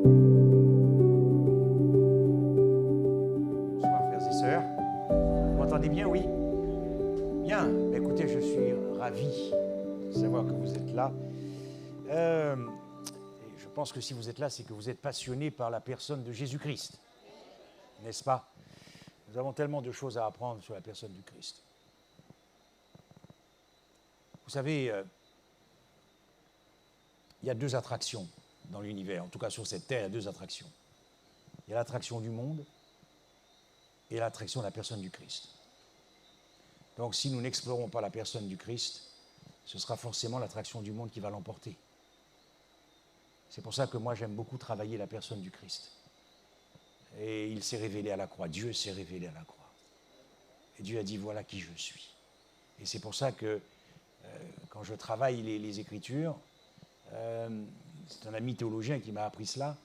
Bonsoir frères et sœurs. Vous m'entendez bien, oui? Bien. Écoutez, je suis ravi de savoir que vous êtes là. Et je pense que si vous êtes là, c'est que vous êtes passionné par la personne de Jésus-Christ, n'est-ce pas? Nous avons tellement de choses à apprendre sur la personne du Christ. Vous savez, il y a deux attractions dans l'univers, en tout cas sur cette terre, il y a deux attractions. Il y a l'attraction du monde et l'attraction de la personne du Christ. Donc si nous n'explorons pas la personne du Christ, ce sera forcément l'attraction du monde qui va l'emporter. C'est pour ça que moi j'aime beaucoup travailler la personne du Christ. Et il s'est révélé à la croix, Dieu s'est révélé à la croix. Et Dieu a dit voilà qui je suis. Et c'est pour ça que quand je travaille les Écritures, c'est un ami théologien qui m'a appris cela,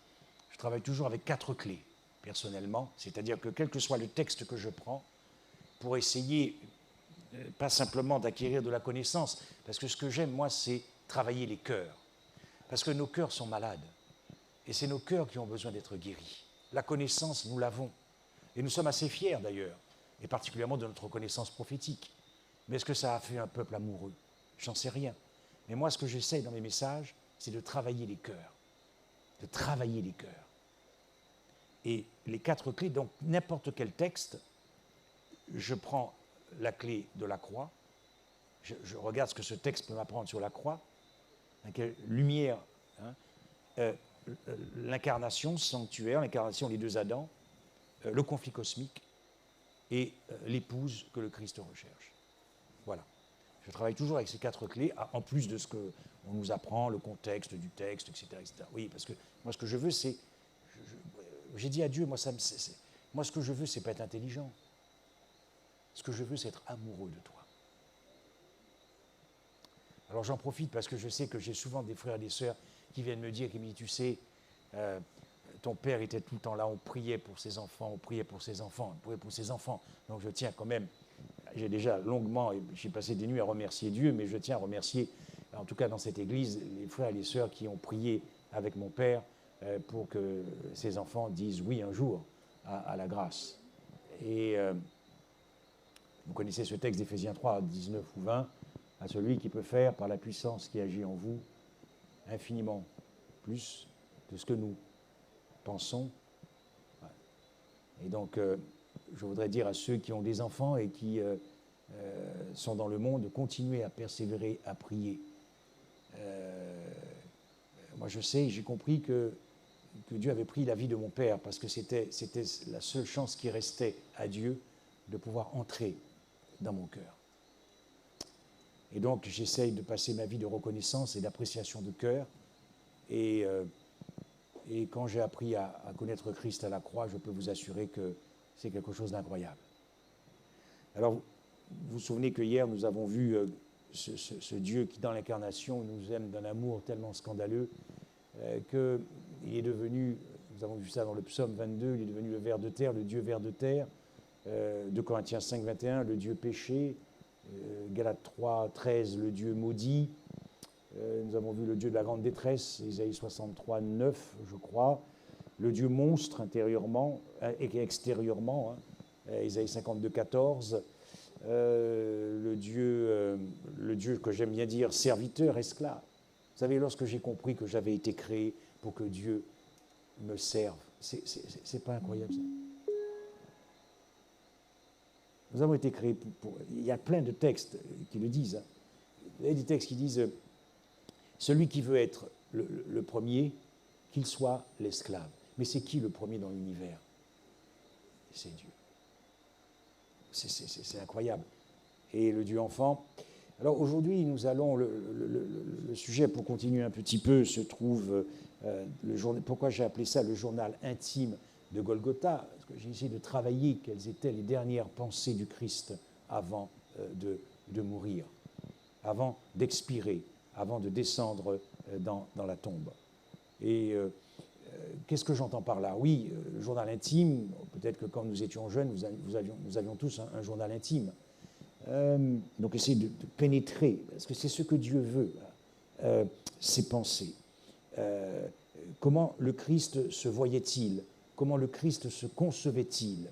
je travaille toujours avec 4 clés, personnellement. C'est-à-dire que quel que soit le texte que je prends, pour essayer, pas simplement d'acquérir de la connaissance, parce que ce que j'aime, moi, c'est travailler les cœurs. Parce que nos cœurs sont malades. Et c'est nos cœurs qui ont besoin d'être guéris. La connaissance, nous l'avons. Et nous sommes assez fiers, d'ailleurs, et particulièrement de notre connaissance prophétique. Mais est-ce que ça a fait un peuple amoureux? J'en sais rien. Mais moi, ce que j'essaie dans mes messages, c'est de travailler les cœurs. De travailler les cœurs. Et les 4 clés, donc n'importe quel texte, je prends la clé de la croix, je regarde ce que ce texte peut m'apprendre sur la croix, lumière, l'incarnation, sanctuaire, l'incarnation des 2 Adams, le conflit cosmique et l'épouse que le Christ recherche. Voilà. Je travaille toujours avec ces 4 clés, en plus de ce qu'on nous apprend, le contexte du texte, etc., etc. Oui, parce que moi, ce que je veux, c'est... J'ai dit à Dieu, moi, ce que je veux, c'est pas être intelligent. Ce que je veux, c'est être amoureux de toi. Alors j'en profite parce que je sais que j'ai souvent des frères et des sœurs qui viennent me dire, qui me disent, tu sais, ton père était tout le temps là, on priait pour ses enfants, on priait pour ses enfants, on priait pour ses enfants. Donc je tiens quand même, j'ai déjà longuement, j'ai passé des nuits à remercier Dieu, mais je tiens à remercier, en tout cas dans cette église, les frères et les sœurs qui ont prié avec mon père pour que ses enfants disent oui un jour à la grâce. Et vous connaissez ce texte d'Éphésiens 3, 19 ou 20, à celui qui peut faire par la puissance qui agit en vous infiniment plus de ce que nous pensons. Et donc, je voudrais dire à ceux qui ont des enfants et qui sont dans le monde de continuer à persévérer, à prier. Moi, je sais, j'ai compris que Dieu avait pris la vie de mon père parce que c'était la seule chance qui restait à Dieu de pouvoir entrer dans mon cœur. Et donc, j'essaye de passer ma vie de reconnaissance et d'appréciation de cœur. Et quand j'ai appris à connaître Christ à la croix, je peux vous assurer que c'est quelque chose d'incroyable. Alors, vous vous souvenez que hier, nous avons vu ce Dieu qui, dans l'incarnation, nous aime d'un amour tellement scandaleux qu'il est devenu, nous avons vu ça dans le psaume 22, il est devenu le ver de terre, le Dieu ver de terre, 2 Corinthiens 5, 21, le Dieu péché, Galates 3, 13, le Dieu maudit. Nous avons vu le Dieu de la grande détresse, Isaïe 63, 9, je crois. Le Dieu monstre intérieurement et extérieurement, Isaïe 52, 14. Le Dieu que j'aime bien dire serviteur, esclave. Vous savez, lorsque j'ai compris que j'avais été créé pour que Dieu me serve, c'est pas incroyable ça? Nous avons été créés pour... Il y a plein de textes qui le disent. Il y a des textes qui disent celui qui veut être le premier, qu'il soit l'esclave. Mais c'est qui le premier dans l'univers? C'est Dieu. C'est incroyable. Et le Dieu enfant. Alors aujourd'hui, nous allons... Le sujet, pour continuer un petit peu, se trouve... pourquoi j'ai appelé ça le journal intime de Golgotha? Parce que j'ai essayé de travailler quelles étaient les dernières pensées du Christ avant de mourir, avant d'expirer, avant de descendre dans la tombe. Et qu'est-ce que j'entends par là? Oui, le journal intime, peut-être que quand nous étions jeunes, nous avions tous un journal intime. Donc essayer de pénétrer, parce que c'est ce que Dieu veut, ses pensées. comment le Christ se voyait-il? Comment le Christ se concevait-il?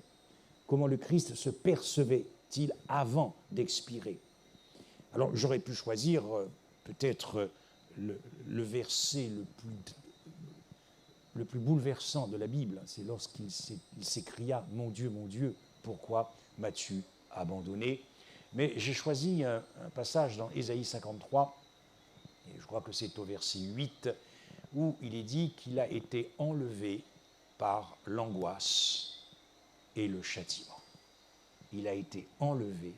Comment le Christ se percevait-il avant d'expirer? Alors j'aurais pu choisir peut-être le verset le plus bouleversant de la Bible, c'est lorsqu'il s'écria « Mon Dieu, pourquoi m'as-tu abandonné ?» Mais j'ai choisi un passage dans Ésaïe 53, et je crois que c'est au verset 8, où il est dit qu'il a été enlevé par l'angoisse et le châtiment. Il a été enlevé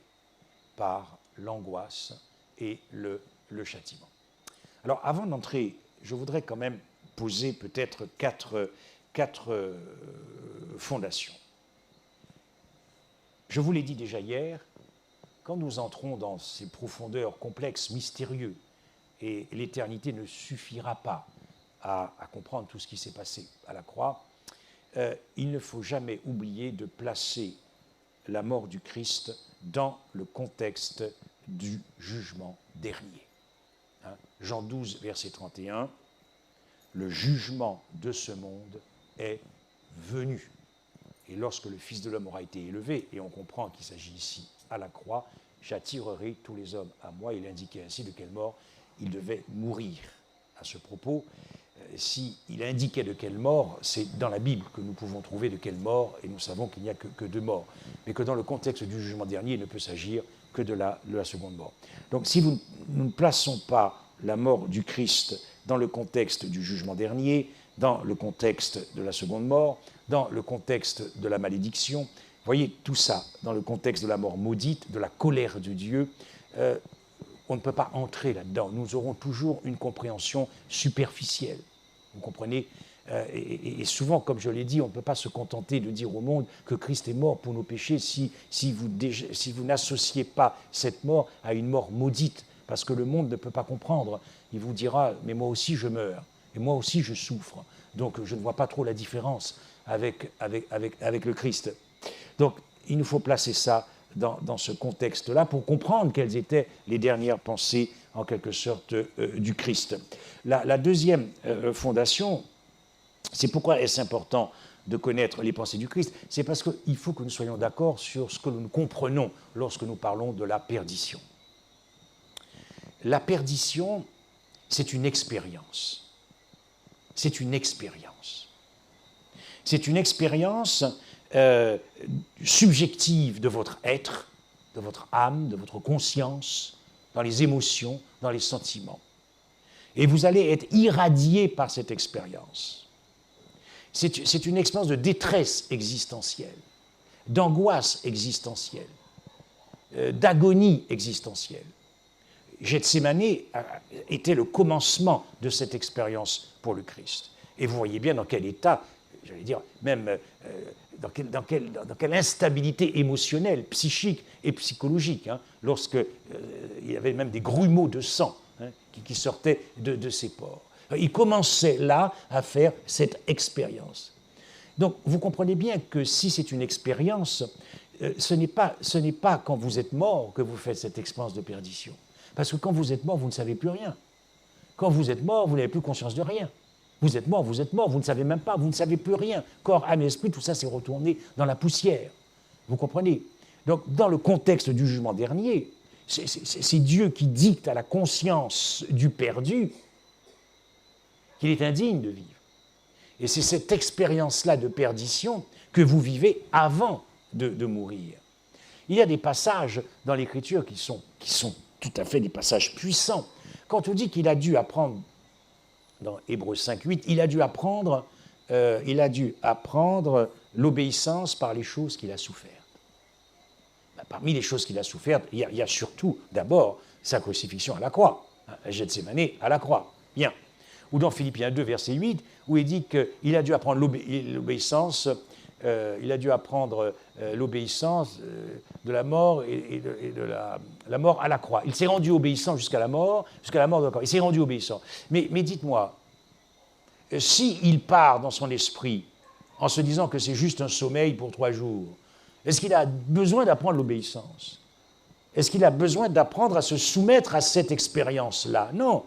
par l'angoisse et le châtiment. Alors, avant d'entrer, je voudrais quand même poser peut-être quatre fondations. Je vous l'ai dit déjà hier, quand nous entrons dans ces profondeurs complexes, mystérieux, et l'éternité ne suffira pas à comprendre tout ce qui s'est passé à la croix, il ne faut jamais oublier de placer la mort du Christ dans le contexte du jugement dernier. Jean 12, verset 31, le jugement de ce monde est venu. Et lorsque le Fils de l'homme aura été élevé, et on comprend qu'il s'agit ici à la croix, j'attirerai tous les hommes à moi. Il indiquait ainsi de quelle mort il devait mourir. À ce propos, s'il indiquait de quelle mort, c'est dans la Bible que nous pouvons trouver de quelle mort, et nous savons qu'il n'y a que deux morts, mais que dans le contexte du jugement dernier, il ne peut s'agir que de la seconde mort. Donc si nous ne plaçons pas la mort du Christ dans le contexte du jugement dernier, dans le contexte de la seconde mort, dans le contexte de la malédiction, voyez tout ça, dans le contexte de la mort maudite, de la colère de Dieu, on ne peut pas entrer là-dedans. Nous aurons toujours une compréhension superficielle. Vous comprenez? Et souvent, comme je l'ai dit, on ne peut pas se contenter de dire au monde que Christ est mort pour nos péchés si vous n'associez pas cette mort à une mort maudite, parce que le monde ne peut pas comprendre. Il vous dira, mais moi aussi je meurs, et moi aussi je souffre, donc je ne vois pas trop la différence avec le Christ. Donc il nous faut placer ça dans ce contexte-là pour comprendre quelles étaient les dernières pensées, en quelque sorte, du Christ. La deuxième fondation, c'est pourquoi est-ce important de connaître les pensées du Christ, c'est parce qu'il faut que nous soyons d'accord sur ce que nous comprenons lorsque nous parlons de la perdition. La perdition, c'est une expérience. C'est une expérience. C'est une expérience subjective de votre être, de votre âme, de votre conscience, dans les émotions, dans les sentiments. Et vous allez être irradié par cette expérience. C'est une expérience de détresse existentielle, d'angoisse existentielle, d'agonie existentielle. Gethsémane était le commencement de cette expérience pour le Christ. Et vous voyez bien dans quel état, j'allais dire, même dans quelle instabilité émotionnelle, psychique et psychologique, lorsqu'il y avait même des grumeaux de sang qui sortaient de ses pores. Il commençait là à faire cette expérience. Donc vous comprenez bien que si c'est une expérience, ce n'est pas quand vous êtes mort que vous faites cette expérience de perdition. Parce que quand vous êtes mort, vous ne savez plus rien. Quand vous êtes mort, vous n'avez plus conscience de rien. Vous êtes mort, vous ne savez même pas, vous ne savez plus rien. Corps, âme, esprit, tout ça s'est retourné dans la poussière. Vous comprenez? Donc, dans le contexte du jugement dernier, c'est Dieu qui dicte à la conscience du perdu qu'il est indigne de vivre. Et c'est cette expérience-là de perdition que vous vivez avant de mourir. Il y a des passages dans l'Écriture qui sont tout à fait des passages puissants. Quand on dit qu'il a dû apprendre, dans Hébreux 5.8, il a dû apprendre l'obéissance par les choses qu'il a souffertes. Parmi les choses qu'il a souffertes, il y a surtout, d'abord, sa crucifixion à la croix, à Gethsémane, à la croix. Bien. Ou dans Philippiens 2, verset 8, où il dit qu'il a dû apprendre l'obéissance, de la mort et de la mort à la croix. Il s'est rendu obéissant jusqu'à la mort de la croix. Il s'est rendu obéissant. Mais dites-moi, s'il part dans son esprit en se disant que c'est juste un sommeil pour 3 jours, est-ce qu'il a besoin d'apprendre l'obéissance? Est-ce qu'il a besoin d'apprendre à se soumettre à cette expérience-là? Non.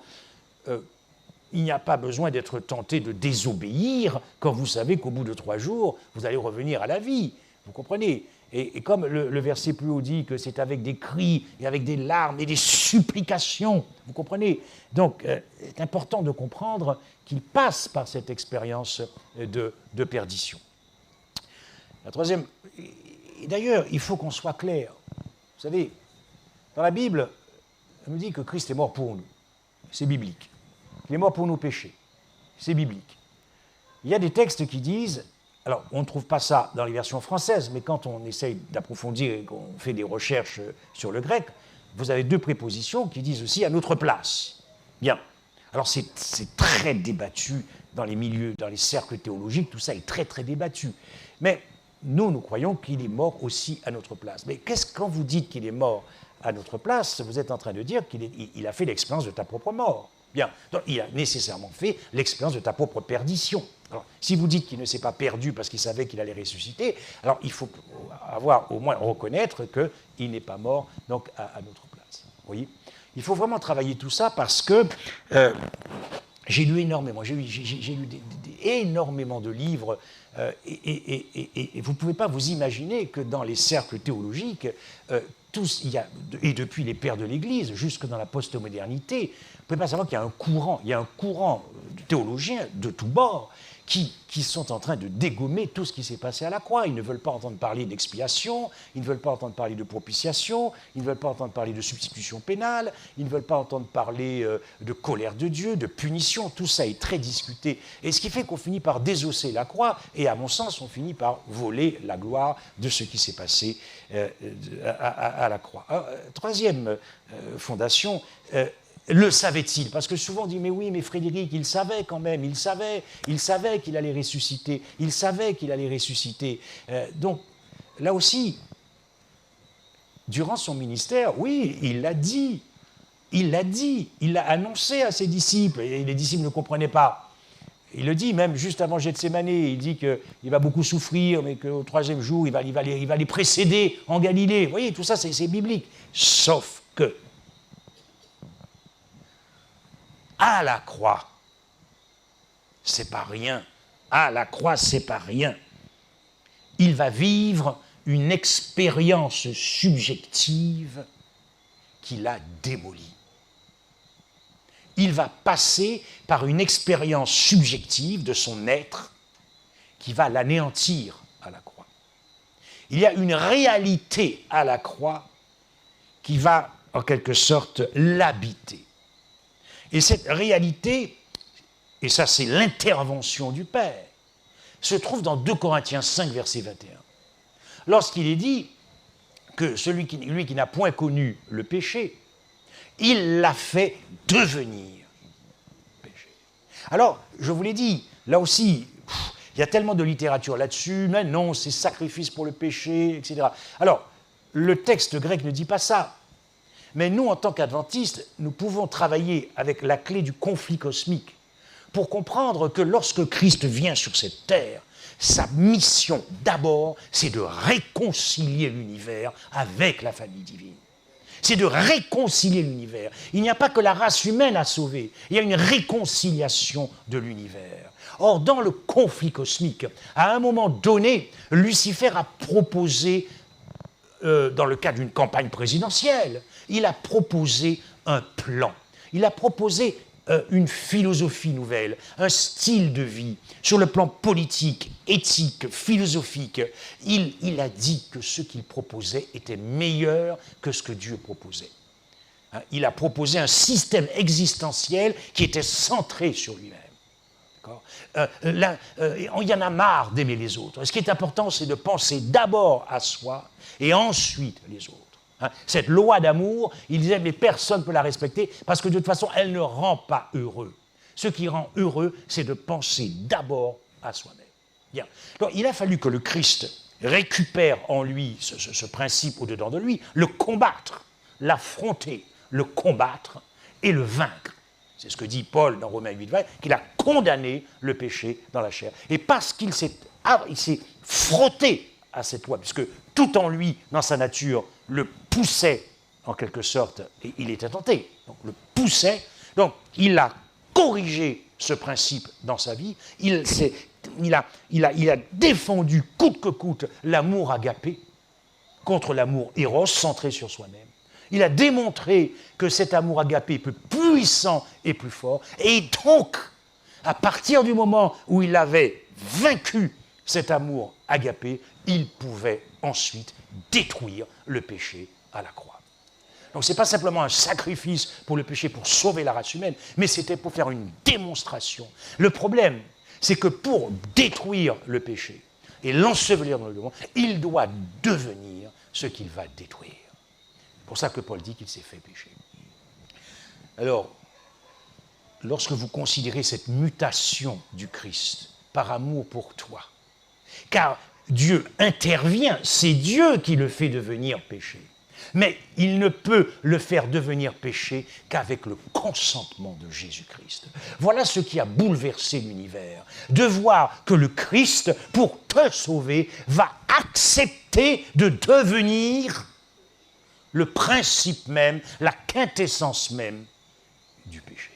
il n'y a pas besoin d'être tenté de désobéir quand vous savez qu'au bout de 3 jours, vous allez revenir à la vie. Vous comprenez ? Et comme le verset plus haut dit que c'est avec des cris et avec des larmes et des supplications, vous comprenez ? Donc, c'est important de comprendre qu'il passe par cette expérience de perdition. La troisième, et d'ailleurs, il faut qu'on soit clair. Vous savez, dans la Bible, on nous dit que Christ est mort pour nous. C'est biblique. Il est mort pour nos péchés. C'est biblique. Il y a des textes qui disent, alors on ne trouve pas ça dans les versions françaises, mais quand on essaye d'approfondir et qu'on fait des recherches sur le grec, vous avez 2 prépositions qui disent aussi à notre place. Bien. Alors c'est très débattu dans les milieux, dans les cercles théologiques, tout ça est très très débattu. Mais nous croyons qu'il est mort aussi à notre place. Mais quand vous dites qu'il est mort à notre place, vous êtes en train de dire qu'il a fait l'expérience de ta propre mort. Bien, donc il a nécessairement fait l'expérience de ta propre perdition. Alors, si vous dites qu'il ne s'est pas perdu parce qu'il savait qu'il allait ressusciter, alors il faut au moins reconnaître qu'il n'est pas mort donc à notre place. Vous voyez ? Il faut vraiment travailler tout ça parce que j'ai lu énormément, j'ai lu énormément de livres et vous ne pouvez pas vous imaginer que dans les cercles théologiques, et depuis les pères de l'Église jusque dans la postmodernité, vous ne pouvez pas savoir qu'il y a un courant de théologiens de tous bords qui sont en train de dégommer tout ce qui s'est passé à la croix. Ils ne veulent pas entendre parler d'expiation, ils ne veulent pas entendre parler de propitiation, ils ne veulent pas entendre parler de substitution pénale, ils ne veulent pas entendre parler de colère de Dieu, de punition. Tout ça est très discuté. Et ce qui fait qu'on finit par désosser la croix, et à mon sens, on finit par voler la gloire de ce qui s'est passé à la croix. Troisième fondation, le savait-il? Parce que souvent on dit, mais oui, mais Frédéric, il savait quand même, il savait qu'il allait ressusciter, donc, là aussi, durant son ministère, oui, il l'a dit, il l'a annoncé à ses disciples, et les disciples ne comprenaient pas. Il le dit même juste avant Gethsémane, il dit qu'il va beaucoup souffrir, mais qu'au 3e jour, il va les précéder en Galilée. Vous voyez, tout ça, c'est biblique. Sauf que, à la croix, c'est pas rien. À la croix, c'est pas rien. Il va vivre une expérience subjective qui l'a démoli. Il va passer par une expérience subjective de son être qui va l'anéantir à la croix. Il y a une réalité à la croix qui va, en quelque sorte, l'habiter. Et cette réalité, et ça c'est l'intervention du Père, se trouve dans 2 Corinthiens 5, verset 21. Lorsqu'il est dit que lui qui n'a point connu le péché, il l'a fait devenir péché. Alors, je vous l'ai dit, là aussi, il y a tellement de littérature là-dessus, mais non, c'est sacrifice pour le péché, etc. Alors, le texte grec ne dit pas ça. Mais nous, en tant qu'adventistes, nous pouvons travailler avec la clé du conflit cosmique pour comprendre que lorsque Christ vient sur cette terre, sa mission, d'abord, c'est de réconcilier l'univers avec la famille divine. C'est de réconcilier l'univers. Il n'y a pas que la race humaine à sauver, il y a une réconciliation de l'univers. Or, dans le conflit cosmique, à un moment donné, Lucifer a proposé, dans le cadre d'une campagne présidentielle, il a proposé un plan. Il a proposé une philosophie nouvelle, un style de vie, sur le plan politique, éthique, philosophique. Il a dit que ce qu'il proposait était meilleur que ce que Dieu proposait. Il a proposé un système existentiel qui était centré sur lui-même. Il y en a marre d'aimer les autres. Ce qui est important, c'est de penser d'abord à soi et ensuite les autres. Cette loi d'amour, il disait, mais personne ne peut la respecter parce que de toute façon, elle ne rend pas heureux. Ce qui rend heureux, c'est de penser d'abord à soi-même. Bien. Donc, il a fallu que le Christ récupère en lui ce principe au-dedans de lui, le combattre, l'affronter, le combattre et le vaincre. C'est ce que dit Paul dans Romains 8, 20, qu'il a condamné le péché dans la chair. Et parce qu'il s'est frotté à cette loi, puisque tout en lui, dans sa nature, le poussait, en quelque sorte, et il était tenté, donc le poussait, donc il l'a corrigé ce principe dans sa vie. Il a défendu coûte que coûte l'amour agapé contre l'amour éros centré sur soi-même. Il a démontré que cet amour agapé est plus puissant et plus fort. Et donc, à partir du moment où il avait vaincu cet amour agapé, il pouvait ensuite détruire le péché à la croix. Donc ce n'est pas simplement un sacrifice pour le péché, pour sauver la race humaine, mais c'était pour faire une démonstration. Le problème, c'est que pour détruire le péché et l'ensevelir dans le monde, il doit devenir ce qu'il va détruire. C'est pour ça que Paul dit qu'il s'est fait pécher. Alors, lorsque vous considérez cette mutation du Christ par amour pour toi, car Dieu intervient, c'est Dieu qui le fait devenir péché. Mais il ne peut le faire devenir péché qu'avec le consentement de Jésus-Christ. Voilà ce qui a bouleversé l'univers, de voir que le Christ, pour te sauver, va accepter de devenir le principe même, la quintessence même du péché.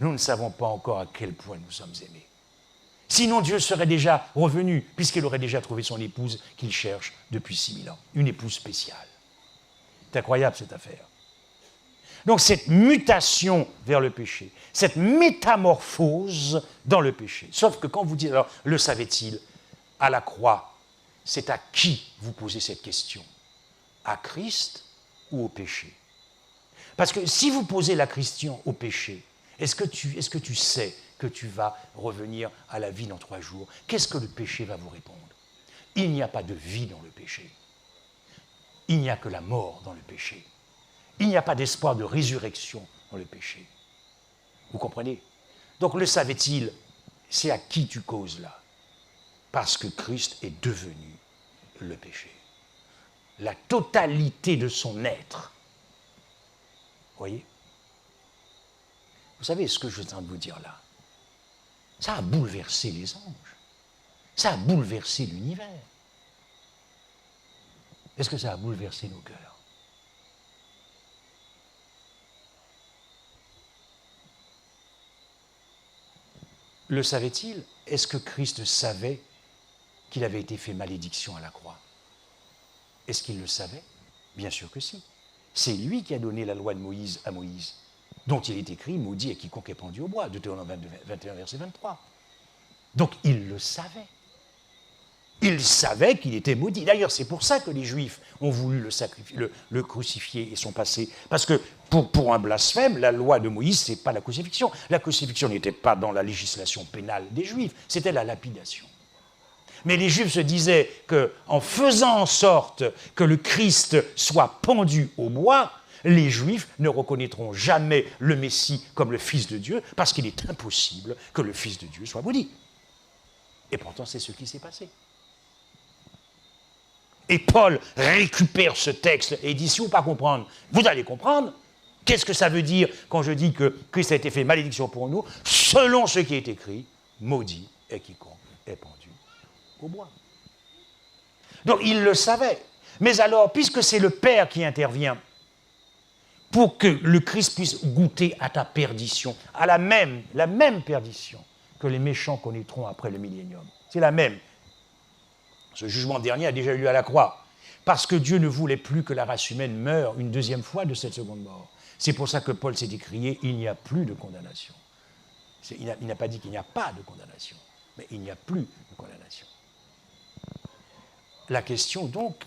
Nous ne savons pas encore à quel point nous sommes aimés. Sinon, Dieu serait déjà revenu, puisqu'il aurait déjà trouvé son épouse qu'il cherche depuis 6000 ans. Une épouse spéciale. C'est incroyable, cette affaire. Donc, cette mutation vers le péché, cette métamorphose dans le péché. Sauf que quand vous dites, alors, le savait-il, à la croix, c'est à qui vous posez cette question? À Christ ou au péché? Parce que si vous posez la question au péché, est-ce que tu sais que tu vas revenir à la vie dans 3 jours? Qu'est-ce que le péché va vous répondre? Il n'y a pas de vie dans le péché. Il n'y a que la mort dans le péché. Il n'y a pas d'espoir de résurrection dans le péché. Vous comprenez? Donc le savait-il, c'est à qui tu causes là? Parce que Christ est devenu le péché. La totalité de son être. Voyez? Vous savez ce que je suis en train de vous dire là? Ça a bouleversé les anges. Ça a bouleversé l'univers. Est-ce que ça a bouleversé nos cœurs? Le savait-il? Est-ce que Christ savait qu'il avait été fait malédiction à la croix? Est-ce qu'il le savait? Bien sûr que si. C'est lui qui a donné la loi de Moïse à Moïse, dont il est écrit « Maudit est quiconque est pendu au bois », Deutéronome 21, verset 23. Donc il le savait. Il savait qu'il était maudit. D'ailleurs, c'est pour ça que les Juifs ont voulu le crucifier et sont passés. Parce que pour un blasphème, la loi de Moïse, ce n'est pas la crucifixion. La crucifixion n'était pas dans la législation pénale des Juifs, c'était la lapidation. Mais les Juifs se disaient qu'en faisant en sorte que le Christ soit pendu au bois, les Juifs ne reconnaîtront jamais le Messie comme le Fils de Dieu, parce qu'il est impossible que le Fils de Dieu soit maudit. Et pourtant, c'est ce qui s'est passé. Et Paul récupère ce texte et dit, si vous ne pouvez pas comprendre, vous allez comprendre. Qu'est-ce que ça veut dire quand je dis que Christ a été fait malédiction pour nous? Selon ce qui est écrit, maudit est quiconque est pendu au bois. Donc il le savait. Mais alors, puisque c'est le Père qui intervient pour que le Christ puisse goûter à ta perdition, à la même perdition que les méchants connaîtront après le millénium. C'est la même. Ce jugement dernier a déjà eu lieu à la croix, parce que Dieu ne voulait plus que la race humaine meure une deuxième fois de cette seconde mort. C'est pour ça que Paul s'est écrié « Il n'y a plus de condamnation ». Il n'a pas dit qu'il n'y a pas de condamnation, mais il n'y a plus de condamnation. La question donc,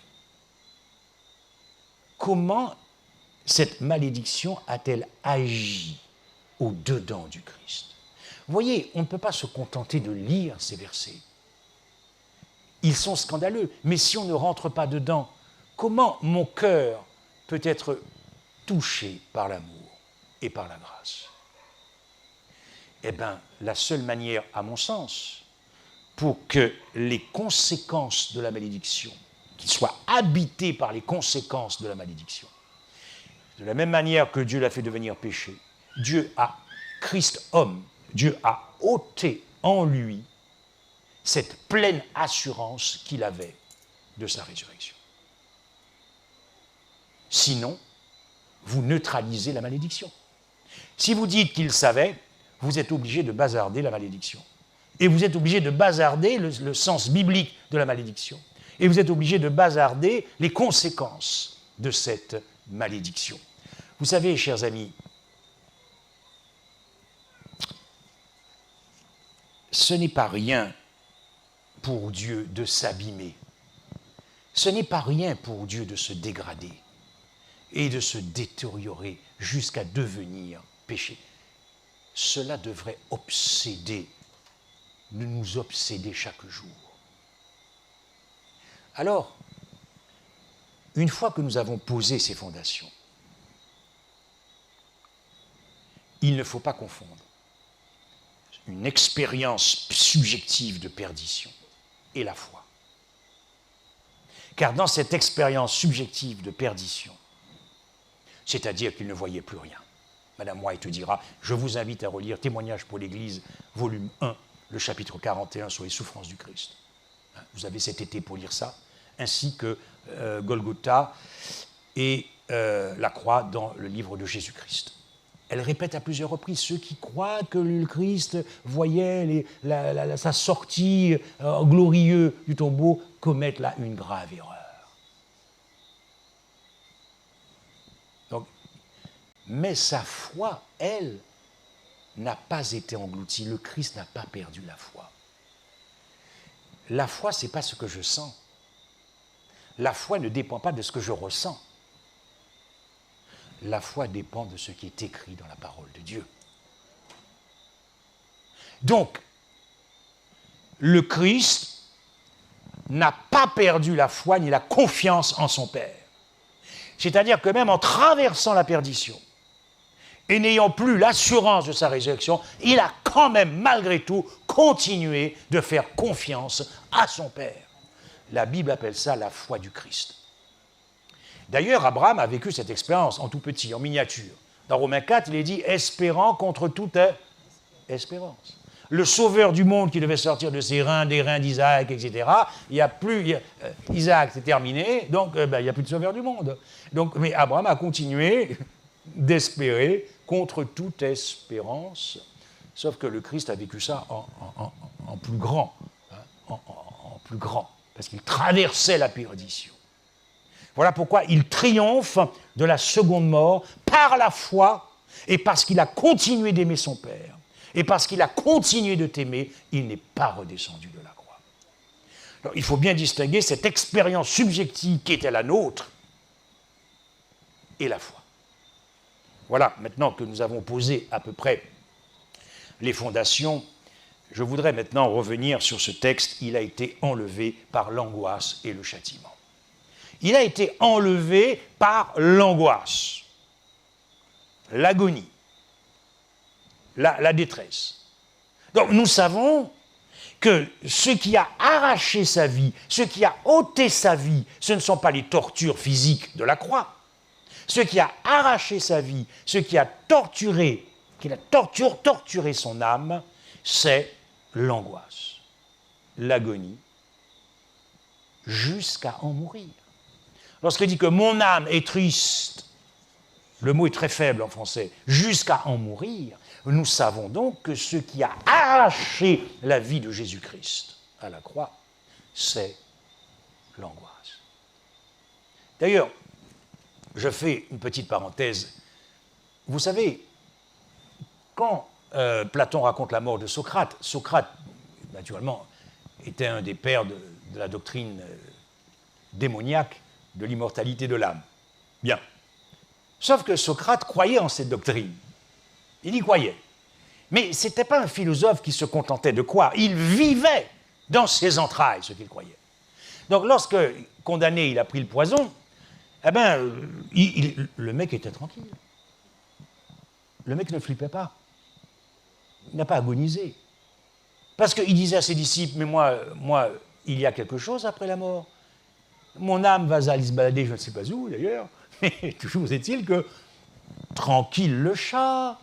comment cette malédiction a-t-elle agi au-dedans du Christ? Vous voyez, on ne peut pas se contenter de lire ces versets. Ils sont scandaleux, mais si on ne rentre pas dedans, comment mon cœur peut être touché par l'amour et par la grâce? Eh bien, la seule manière, à mon sens, pour que les conséquences de la malédiction, qu'ils soient habités par les conséquences de la malédiction, de la même manière que Dieu l'a fait devenir péché, Christ homme, Dieu a ôté en lui cette pleine assurance qu'il avait de sa résurrection. Sinon, vous neutralisez la malédiction. Si vous dites qu'il savait, vous êtes obligé de bazarder la malédiction. Et vous êtes obligé de bazarder le sens biblique de la malédiction. Et vous êtes obligé de bazarder les conséquences de cette malédiction. Vous savez, chers amis, ce n'est pas rien pour Dieu de s'abîmer. Ce n'est pas rien pour Dieu de se dégrader et de se détériorer jusqu'à devenir péché. Cela devrait nous obséder chaque jour. Alors, une fois que nous avons posé ces fondations, il ne faut pas confondre une expérience subjective de perdition et la foi. Car dans cette expérience subjective de perdition, c'est-à-dire qu'il ne voyait plus rien, Madame White dira, je vous invite à relire Témoignages pour l'Église, volume 1, le chapitre 41 sur les souffrances du Christ. Vous avez cet été pour lire ça, ainsi que Golgotha et la croix dans le livre de Jésus-Christ. Elle répète à plusieurs reprises, ceux qui croient que le Christ voyait sa sortie glorieuse du tombeau commettent là une grave erreur. Donc, mais sa foi, elle, n'a pas été engloutie. Le Christ n'a pas perdu la foi. La foi, ce n'est pas ce que je sens. La foi ne dépend pas de ce que je ressens. La foi dépend de ce qui est écrit dans la parole de Dieu. Donc, le Christ n'a pas perdu la foi ni la confiance en son Père. C'est-à-dire que même en traversant la perdition et n'ayant plus l'assurance de sa résurrection, il a quand même, malgré tout, continué de faire confiance à son Père. La Bible appelle ça la foi du Christ. D'ailleurs, Abraham a vécu cette expérience en tout petit, en miniature. Dans Romains 4, il est dit « espérant contre toute espérance ». Le sauveur du monde qui devait sortir de ses reins, des reins d'Isaac, etc., il n'y a plus... Isaac, c'est terminé, donc il n'y a plus de sauveur du monde. Donc, mais Abraham a continué d'espérer contre toute espérance, sauf que le Christ a vécu ça en plus grand, hein, en plus grand, parce qu'il traversait la perdition. Voilà pourquoi il triomphe de la seconde mort par la foi et parce qu'il a continué d'aimer son Père. Et parce qu'il a continué de t'aimer, il n'est pas redescendu de la croix. Alors, il faut bien distinguer cette expérience subjective qui était la nôtre et la foi. Voilà, maintenant que nous avons posé à peu près les fondations, je voudrais maintenant revenir sur ce texte. Il a été enlevé par l'angoisse et le châtiment. Il a été enlevé par l'angoisse, l'agonie, la détresse. Donc nous savons que ce qui a arraché sa vie, ce qui a ôté sa vie, ce ne sont pas les tortures physiques de la croix. Ce qui a arraché sa vie, ce qui a torturé, torturé son âme, c'est l'angoisse, l'agonie, jusqu'à en mourir. Lorsqu'il dit que mon âme est triste, le mot est très faible en français, jusqu'à en mourir, nous savons donc que ce qui a arraché la vie de Jésus-Christ à la croix, c'est l'angoisse. D'ailleurs, je fais une petite parenthèse. Vous savez, quand Platon raconte la mort de Socrate, Socrate, naturellement, était un des pères de la doctrine démoniaque de l'immortalité de l'âme. Bien. Sauf que Socrate croyait en cette doctrine. Il y croyait. Mais ce n'était pas un philosophe qui se contentait de croire. Il vivait dans ses entrailles ce qu'il croyait. Donc lorsque, condamné, il a pris le poison, eh bien, le mec était tranquille. Le mec ne flippait pas. Il n'a pas agonisé. Parce qu'il disait à ses disciples, mais moi, il y a quelque chose après la mort. Mon âme va aller se balader, je ne sais pas où d'ailleurs, mais toujours est-il que, tranquille le chat.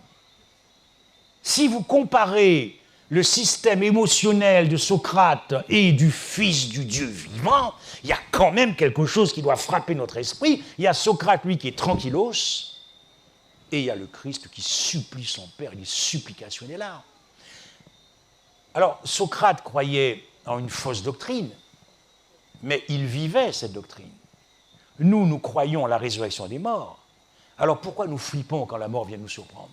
Si vous comparez le système émotionnel de Socrate et du Fils du Dieu vivant, il y a quand même quelque chose qui doit frapper notre esprit. Il y a Socrate, lui, qui est tranquillos, Et il y a le Christ qui supplie son Père, il est supplication des larmes. Alors, Socrate croyait en une fausse doctrine, mais il vivait cette doctrine. Nous, nous croyons à la résurrection des morts. Alors pourquoi nous flippons quand la mort vient nous surprendre?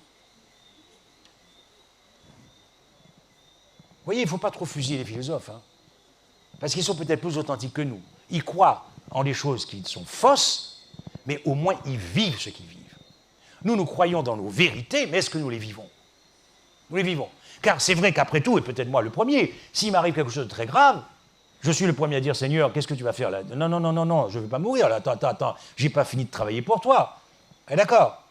Vous voyez, il ne faut pas trop fusiller les philosophes, hein, parce qu'ils sont peut-être plus authentiques que nous. Ils croient en des choses qui sont fausses, mais au moins ils vivent ce qu'ils vivent. Nous, nous croyons dans nos vérités, mais est-ce que nous les vivons? Nous les vivons. Car c'est vrai qu'après tout, et peut-être moi le premier, s'il m'arrive quelque chose de très grave, je suis le premier à dire, Seigneur, qu'est-ce que tu vas faire là? Non, non, non, non, non, je ne vais pas mourir là, attends, j'ai pas fini de travailler pour toi. D'accord.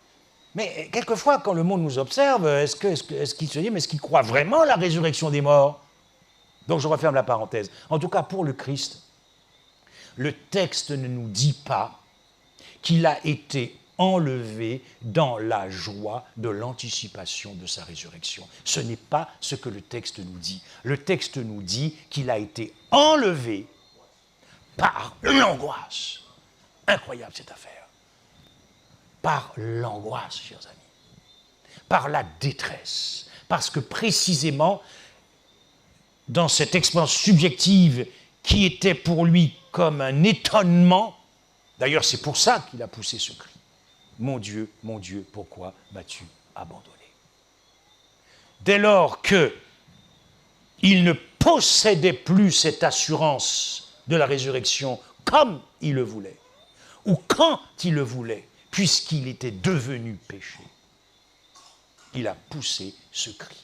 Mais quelquefois, quand le monde nous observe, est-ce qu'il se dit, mais est-ce qu'il croit vraiment à la résurrection des morts? Donc je referme la parenthèse. En tout cas, pour le Christ, le texte ne nous dit pas qu'il a été enlevé dans la joie de l'anticipation de sa résurrection. Ce n'est pas ce que le texte nous dit. Le texte nous dit qu'il a été enlevé par l'angoisse. Incroyable cette affaire. Par l'angoisse, chers amis. Par la détresse. Parce que précisément, dans cette expérience subjective qui était pour lui comme un étonnement, d'ailleurs c'est pour ça qu'il a poussé ce cri. Mon Dieu, pourquoi m'as-tu abandonné? Dès lors qu'il ne possédait plus cette assurance de la résurrection comme il le voulait, ou quand il le voulait, puisqu'il était devenu péché, il a poussé ce cri.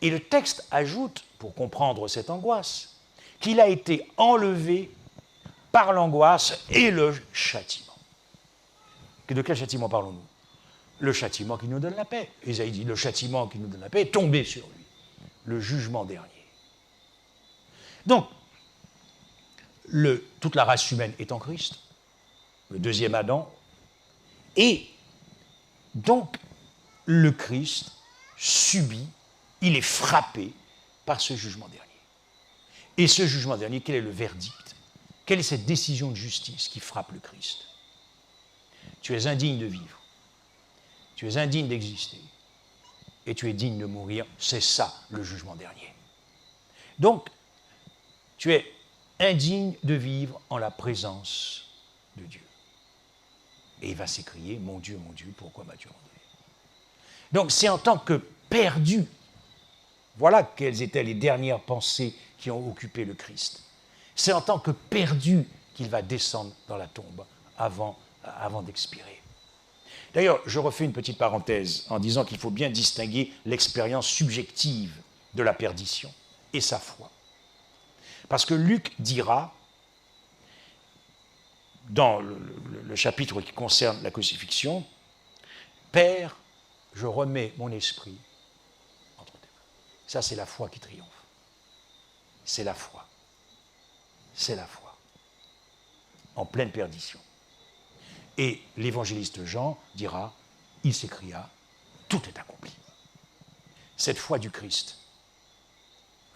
Et le texte ajoute, pour comprendre cette angoisse, qu'il a été enlevé par l'angoisse et le châtiment. De quel châtiment parlons-nous? Le châtiment qui nous donne la paix. Ésaïe dit, le châtiment qui nous donne la paix est tombé sur lui. Le jugement dernier. Donc, toute la race humaine est en Christ, le deuxième Adam, et donc le Christ subit, il est frappé par ce jugement dernier. Et ce jugement dernier, quel est le verdict? Quelle est cette décision de justice qui frappe le Christ? Tu es indigne de vivre, tu es indigne d'exister, et tu es digne de mourir. C'est ça le jugement dernier. Donc, tu es indigne de vivre en la présence de Dieu. Et il va s'écrier, mon Dieu, pourquoi m'as-tu abandonné? Donc c'est en tant que perdu, voilà quelles étaient les dernières pensées qui ont occupé le Christ. C'est en tant que perdu qu'il va descendre dans la tombe avant d'expirer. D'ailleurs, je refais une petite parenthèse en disant qu'il faut bien distinguer l'expérience subjective de la perdition et sa foi. Parce que Luc dira, dans le chapitre qui concerne la crucifixion, « Père, je remets mon esprit entre tes mains. » Ça, c'est la foi qui triomphe. C'est la foi. C'est la foi. En pleine perdition. Et l'évangéliste Jean dira, il s'écria, tout est accompli. Cette foi du Christ,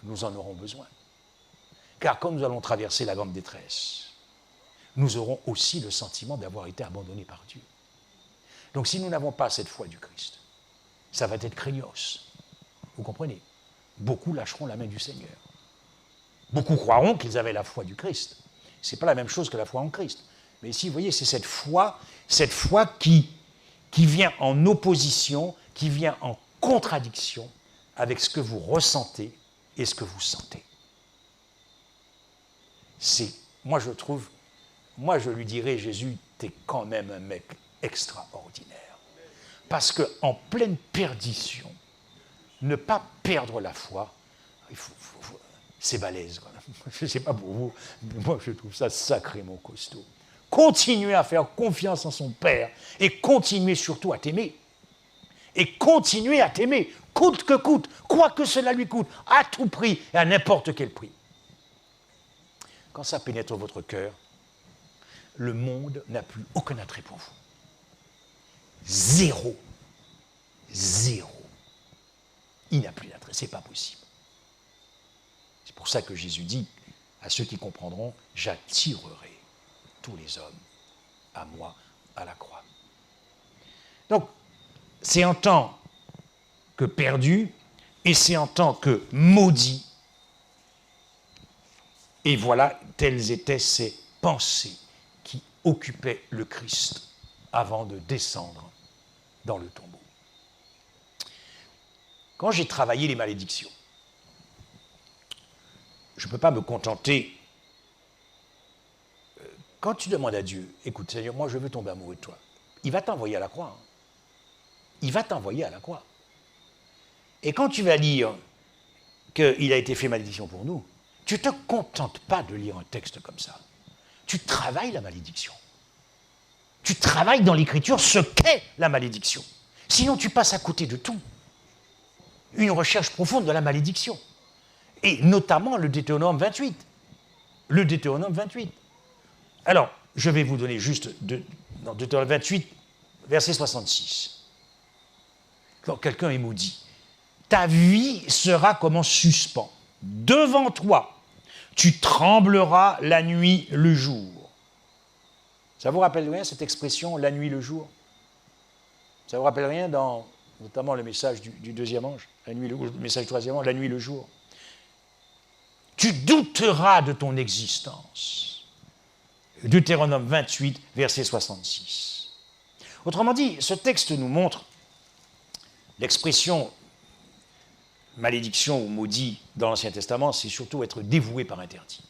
nous en aurons besoin. Car quand nous allons traverser la grande détresse, nous aurons aussi le sentiment d'avoir été abandonnés par Dieu. Donc si nous n'avons pas cette foi du Christ, ça va être craignos. Vous comprenez? Beaucoup lâcheront la main du Seigneur. Beaucoup croiront qu'ils avaient la foi du Christ. Ce n'est pas la même chose que la foi en Christ. Mais ici, vous voyez, c'est cette foi qui vient en opposition, qui vient en contradiction avec ce que vous ressentez et ce que vous sentez. Moi je lui dirais, Jésus, t'es quand même un mec extraordinaire. Parce qu'en pleine perdition, ne pas perdre la foi, c'est balèze. Je ne sais pas pour vous, mais moi je trouve ça sacrément costaud. Continuer à faire confiance en son Père et continuer surtout à t'aimer. Et continuer à t'aimer, coûte que coûte, quoi que cela lui coûte, à tout prix et à n'importe quel prix. Quand ça pénètre votre cœur, le monde n'a plus aucun attrait pour vous. Zéro. Zéro. Il n'a plus d'attrait, c'est pas possible. C'est pour ça que Jésus dit à ceux qui comprendront, j'attirerai tous les hommes à moi, à la croix. Donc, c'est en tant que perdu et c'est en tant que maudit. Et voilà, telles étaient ces pensées qui occupaient le Christ avant de descendre dans le tombeau. Quand j'ai travaillé les malédictions, je ne peux pas me contenter. Quand tu demandes à Dieu, écoute Seigneur, moi je veux tomber amoureux de toi, il va t'envoyer à la croix. Hein. Il va t'envoyer à la croix. Et quand tu vas lire qu'il a été fait malédiction pour nous, tu ne te contentes pas de lire un texte comme ça. Tu travailles la malédiction. Tu travailles dans l'Écriture ce qu'est la malédiction. Sinon, tu passes à côté de tout. Une recherche profonde de la malédiction. Et notamment le Deutéronome 28. Le Deutéronome 28. Alors, je vais vous donner juste dans Deutéronome 28, verset 66. Quand quelqu'un est maudit, ta vie sera comme en suspens. Devant toi, tu trembleras la nuit, le jour. Ça vous rappelle rien, cette expression, la nuit, le jour? Ça vous rappelle rien dans, notamment le message du deuxième ange, la nuit, le message du troisième ange, la nuit, le jour? Tu douteras de ton existence. Deutéronome 28, verset 66. Autrement dit, ce texte nous montre l'expression malédiction ou maudit dans l'Ancien Testament, c'est surtout être dévoué par interdit.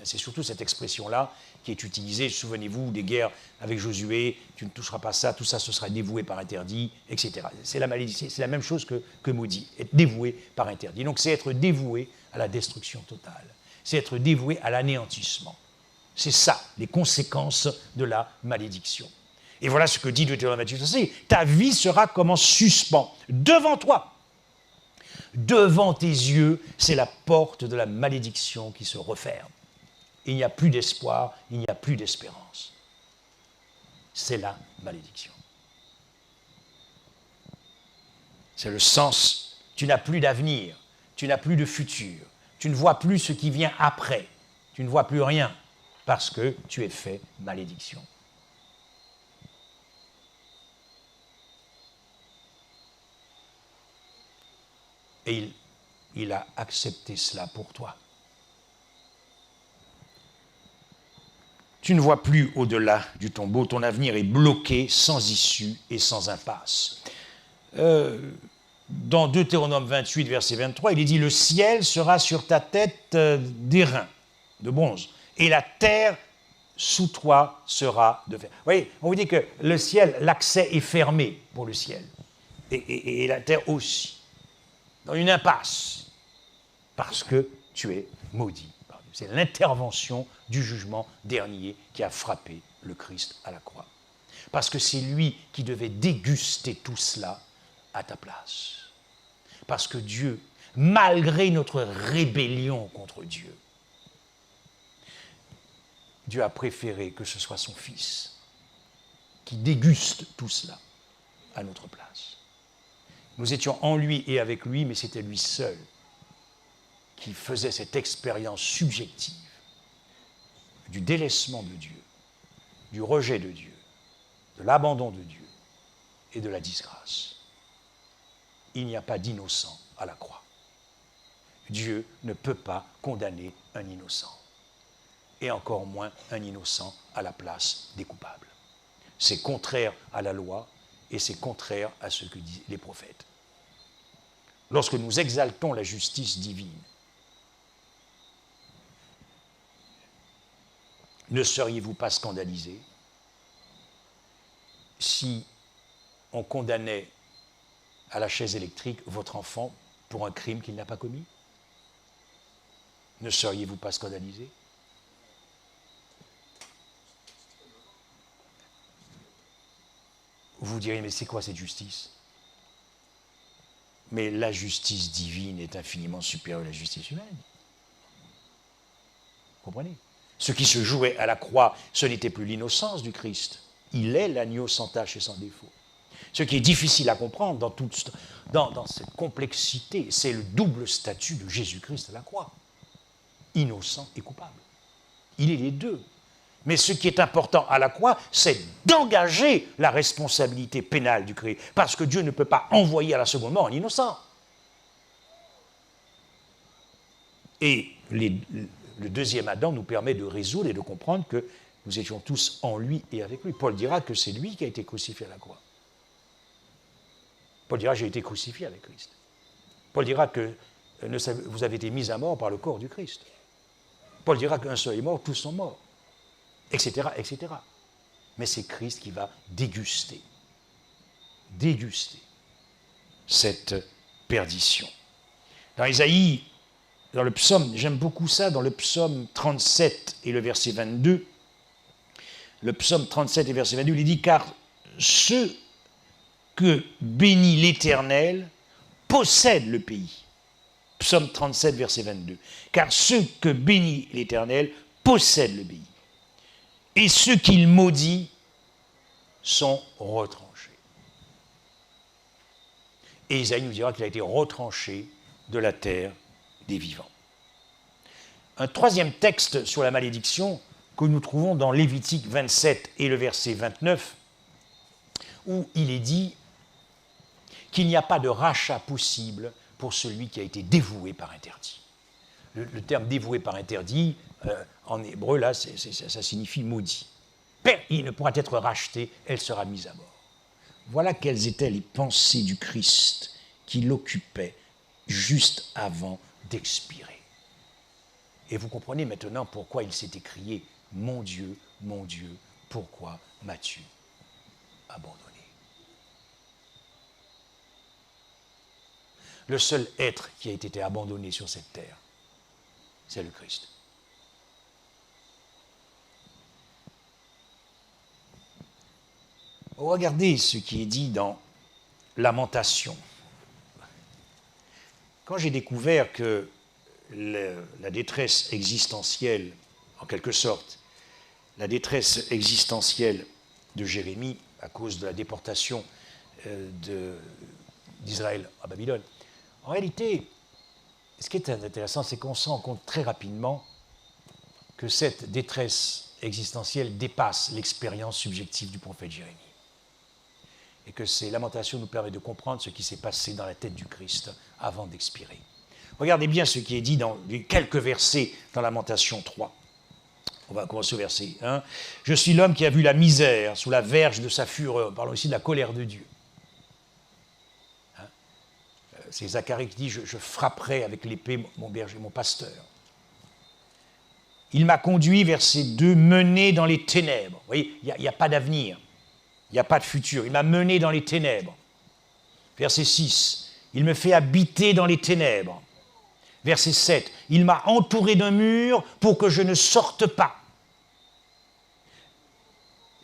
C'est surtout cette expression-là qui est utilisée, souvenez-vous, des guerres avec Josué, tu ne toucheras pas ça, tout ça, ce sera dévoué par interdit, etc. C'est la malédiction, c'est la même chose que maudit, être dévoué par interdit. Donc c'est être dévoué à la destruction totale, c'est être dévoué à l'anéantissement. C'est ça, les conséquences de la malédiction. Et voilà ce que dit Deutéronome 28, ta vie sera comme en suspens, devant toi. Devant tes yeux, c'est la porte de la malédiction qui se referme. Il n'y a plus d'espoir, il n'y a plus d'espérance. C'est la malédiction. C'est le sens. Tu n'as plus d'avenir, tu n'as plus de futur, tu ne vois plus ce qui vient après, tu ne vois plus rien parce que tu es fait malédiction. Et il a accepté cela pour toi. Tu ne vois plus au-delà du tombeau, ton avenir est bloqué, sans issue et sans impasse. Dans Deutéronome 28, verset 23, il est dit « Le ciel sera sur ta tête d'airain, de bronze, et la terre sous toi sera de fer. » Vous voyez, on vous dit que le ciel, l'accès est fermé pour le ciel, et la terre aussi. Dans une impasse, parce que tu es maudit. C'est l'intervention du jugement dernier qui a frappé le Christ à la croix. Parce que c'est lui qui devait déguster tout cela à ta place. Parce que Dieu, malgré notre rébellion contre Dieu, Dieu a préféré que ce soit son Fils qui déguste tout cela à notre place. Nous étions en lui et avec lui, mais c'était lui seul qui faisait cette expérience subjective du délaissement de Dieu, du rejet de Dieu, de l'abandon de Dieu et de la disgrâce. Il n'y a pas d'innocent à la croix. Dieu ne peut pas condamner un innocent, et encore moins un innocent à la place des coupables. C'est contraire à la loi, et c'est contraire à ce que disent les prophètes. Lorsque nous exaltons la justice divine, ne seriez-vous pas scandalisés si on condamnait à la chaise électrique votre enfant pour un crime qu'il n'a pas commis? Ne seriez-vous pas scandalisés? Vous diriez, mais c'est quoi cette justice? Mais la justice divine est infiniment supérieure à la justice humaine. Vous comprenez? Ce qui se jouait à la croix, ce n'était plus l'innocence du Christ. Il est l'agneau sans tache et sans défaut. Ce qui est difficile à comprendre dans cette complexité, c'est le double statut de Jésus-Christ à la croix. Innocent et coupable. Il est les deux. Mais ce qui est important à la croix, c'est d'engager la responsabilité pénale du créé. Parce que Dieu ne peut pas envoyer à la seconde mort un innocent. Et le deuxième Adam nous permet de résoudre et de comprendre que nous étions tous en lui et avec lui. Paul dira que c'est lui qui a été crucifié à la croix. Paul dira, j'ai été crucifié avec Christ. Paul dira que vous avez été mis à mort par le corps du Christ. Paul dira qu'un seul est mort, tous sont morts, etc., etc. Mais c'est Christ qui va déguster cette perdition. Dans Isaïe, dans le psaume, j'aime beaucoup ça, dans le psaume 37 et le verset 22, le psaume 37 et verset 22, il dit « Car ceux que bénit l'Éternel possèdent le pays. » Psaume 37, verset 22. « Car ceux que bénit l'Éternel possèdent le pays. Et ceux qu'il maudit sont retranchés. » Et Isaïe nous dira qu'il a été retranché de la terre des vivants. Un troisième texte sur la malédiction que nous trouvons dans Lévitique 27 et le verset 29, où il est dit qu'il n'y a pas de rachat possible pour celui qui a été dévoué par interdit. Le terme dévoué par interdit, en hébreu, là, ça signifie maudit. Il ne pourra être racheté, elle sera mise à mort. Voilà quelles étaient les pensées du Christ qui l'occupaient juste avant d'expirer. Et vous comprenez maintenant pourquoi il s'est écrié « Mon Dieu, pourquoi m'as-tu abandonné ?» Le seul être qui a été abandonné sur cette terre, c'est le Christ. Regardez ce qui est dit dans Lamentation. Quand j'ai découvert que la détresse existentielle, en quelque sorte, la détresse existentielle de Jérémie, à cause de la déportation d'Israël à Babylone, en réalité, ce qui est intéressant, c'est qu'on se rend compte très rapidement que cette détresse existentielle dépasse l'expérience subjective du prophète Jérémie. Et que ces lamentations nous permettent de comprendre ce qui s'est passé dans la tête du Christ avant d'expirer. Regardez bien ce qui est dit dans les quelques versets dans Lamentation 3. On va commencer au verset 1. « Je suis l'homme qui a vu la misère sous la verge de sa fureur. » Parlons ici de la colère de Dieu. C'est Zacharie qui dit « Je frapperai avec l'épée mon berger, mon pasteur. » Il m'a conduit, verset 2, mené dans les ténèbres. Vous voyez, il n'y a pas d'avenir. Il n'y a pas de futur. Il m'a mené dans les ténèbres. Verset 6. Il me fait habiter dans les ténèbres. Verset 7. Il m'a entouré d'un mur pour que je ne sorte pas.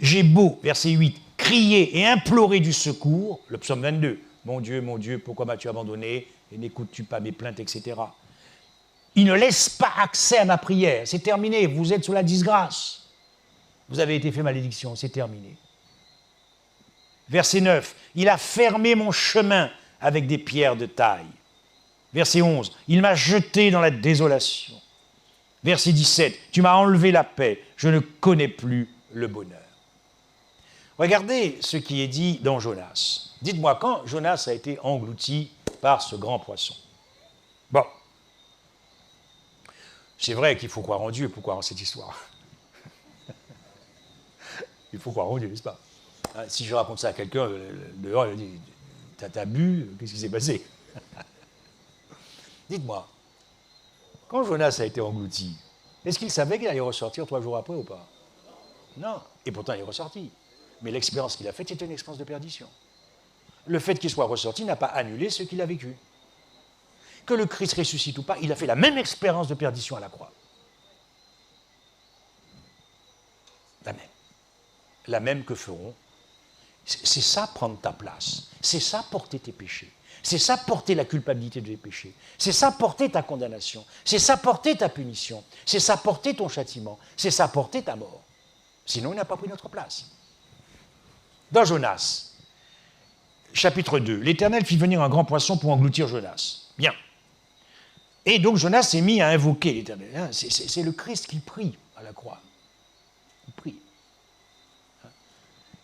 J'ai beau, verset 8, crier et implorer du secours, le psaume 22. Mon Dieu, pourquoi m'as-tu abandonné et n'écoutes-tu pas mes plaintes, etc. Il ne laisse pas accès à ma prière. C'est terminé. Vous êtes sous la disgrâce. Vous avez été fait malédiction. C'est terminé. Verset 9, il a fermé mon chemin avec des pierres de taille. Verset 11, il m'a jeté dans la désolation. Verset 17, tu m'as enlevé la paix, je ne connais plus le bonheur. Regardez ce qui est dit dans Jonas. Dites-moi, quand Jonas a été englouti par ce grand poisson? Bon, c'est vrai qu'il faut croire en Dieu pour croire en cette histoire. Il faut croire en Dieu, n'est-ce pas? Si je raconte ça à quelqu'un, dehors, il dit « T'as bu? Qu'est-ce qui s'est passé ?» Dites-moi, quand Jonas a été englouti, est-ce qu'il savait qu'il allait ressortir 3 jours après ou pas? Non. Et pourtant, il est ressorti. Mais l'expérience qu'il a faite, c'était une expérience de perdition. Le fait qu'il soit ressorti n'a pas annulé ce qu'il a vécu. Que le Christ ressuscite ou pas, il a fait la même expérience de perdition à la croix. La même. La même que feront. C'est ça prendre ta place. C'est ça porter tes péchés. C'est ça porter la culpabilité de tes péchés. C'est ça porter ta condamnation. C'est ça porter ta punition. C'est ça porter ton châtiment. C'est ça porter ta mort. Sinon, il n'a pas pris notre place. Dans Jonas, chapitre 2, l'Éternel fit venir un grand poisson pour engloutir Jonas. Bien. Et donc Jonas s'est mis à invoquer l'Éternel. C'est le Christ qui prie à la croix. prie.